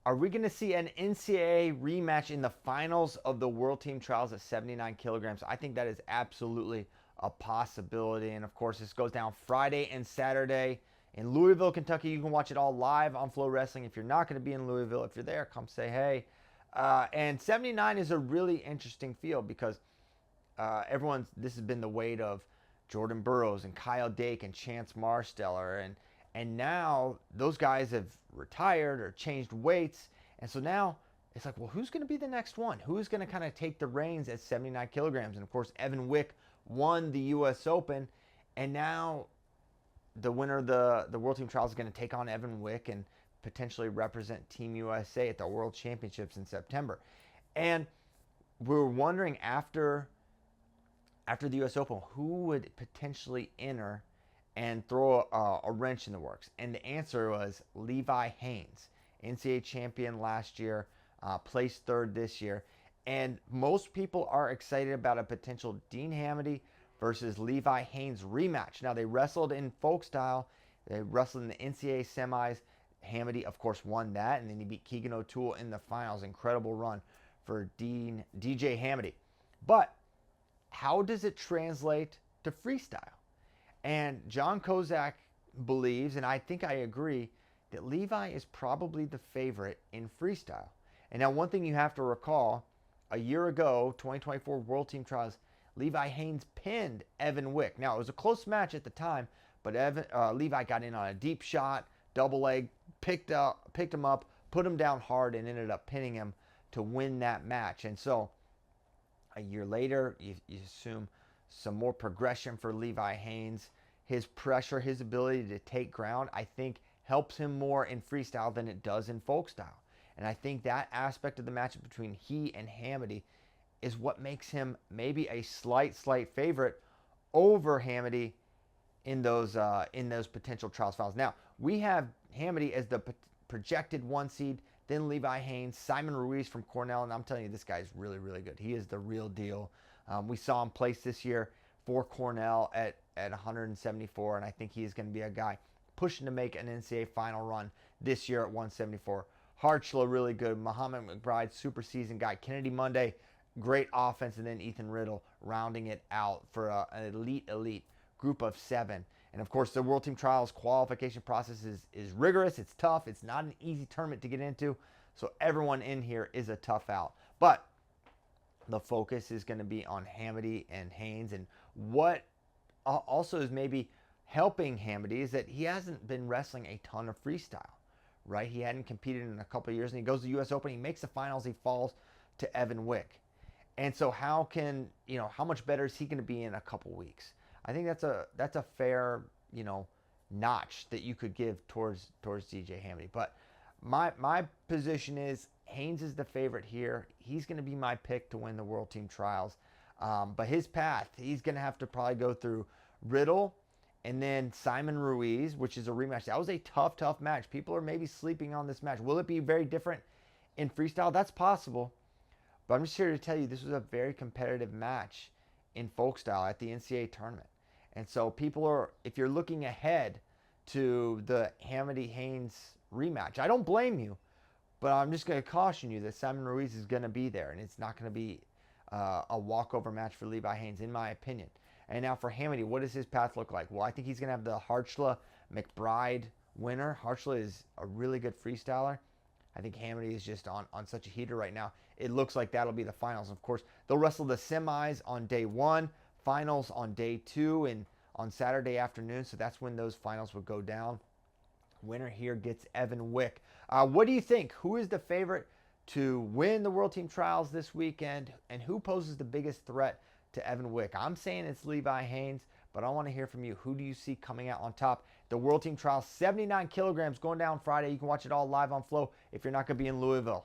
Are we going to see an NCAA rematch in the finals of the World Team Trials at 79 kilograms? I think that is absolutely a possibility. And of course, this goes down Friday and Saturday in Louisville, Kentucky. You can watch it all live on FloWrestling. If you're not going to be in Louisville, if you're there, come say hey. And 79 is a really interesting field because this has been the weight of Jordan Burroughs and Kyle Dake and Chance Marsteller, and now those guys have retired or changed weights, and so now it's like, well, who's going to be the next one? Who's going to kind of take the reins at 79 kilograms? And of course, Evan Wick won the U.S. Open, and now the winner of the World Team Trials is going to take on Evan Wick and potentially represent Team USA at the World Championships in September. And we're wondering after the U.S. Open, who would potentially enter and throw a wrench in the works? And the answer was Levi Haines, NCAA champion last year, placed third this year. And most people are excited about a potential Dean Hamiti versus Levi Haines rematch. Now, they wrestled in folk style. They wrestled in the NCAA semis. Hamiti, of course, won that, and then he beat Keegan O'Toole in the finals. Incredible run for DJ Hamiti. But how does it translate to freestyle? And John Kozak believes, and I think I agree, that Levi is probably the favorite in freestyle. And now one thing you have to recall, a year ago, 2024 World Team Trials, Levi Haines pinned Evan Wick. Now, it was a close match at the time, but Levi got in on a deep shot, double leg, picked him up, put him down hard, and ended up pinning him to win that match. And so a year later, you assume some more progression for Levi Haines. His pressure, his ability to take ground, I think helps him more in freestyle than it does in folk style. And I think that aspect of the matchup between he and Hamiti is what makes him maybe a slight favorite over Hamiti in those potential trials finals. Now, we have Hamiti as the projected one seed, then Levi Haines, Simon Ruiz from Cornell, and I'm telling you, this guy's really, really good. He is the real deal. We saw him place this year for Cornell at 174, and I think he is going to be a guy pushing to make an NCAA final run this year at 174. Harchla, really good. Muhammad McBride, super seasoned guy. Kennedy Monday, great offense, and then Ethan Riddle rounding it out for an elite group of 7. And of course, the World Team Trials qualification process is rigorous. It's tough. It's not an easy tournament to get into. So everyone in here is a tough out. But the focus is going to be on Hamiti and Haines. And what also is maybe helping Hamiti is that he hasn't been wrestling a ton of freestyle, right? He hadn't competed in a couple of years, and he goes to the U.S. Open. He makes the finals. He falls to Evan Wick. And so how much better is he going to be in a couple weeks? I think that's a fair, notch that you could give towards DJ Hamiti. But my position is Haines is the favorite here. He's going to be my pick to win the World Team Trials. But his path, he's going to have to probably go through Riddle and then Simon Ruiz, which is a rematch. That was a tough match. People are maybe sleeping on this match. Will it be very different in freestyle? That's possible. But I'm just here to tell you this was a very competitive match in folk style at the NCAA tournament. And so if you're looking ahead to the Hamiti-Haines rematch, I don't blame you, but I'm just going to caution you that Simon Ruiz is going to be there, and it's not going to be a walkover match for Levi Haines, in my opinion. And now for Hamiti, what does his path look like? Well, I think he's going to have the Harchla-McBride winner. Harchla is a really good freestyler. I think Hamiti is just on such a heater right now. It looks like that'll be the finals. Of course, they'll wrestle the semis on day 1, finals on day 2, and on Saturday afternoon. So that's when those finals would go down. Winner here gets Evan Wick. What do you think? Who is the favorite to win the World Team Trials this weekend, and who poses the biggest threat to Evan Wick? I'm saying it's Levi Haines, but I want to hear from you. Who do you see coming out on top? The World Team Trials, 79 kilograms, going down Friday. You can watch it all live on Flow if you're not going to be in Louisville.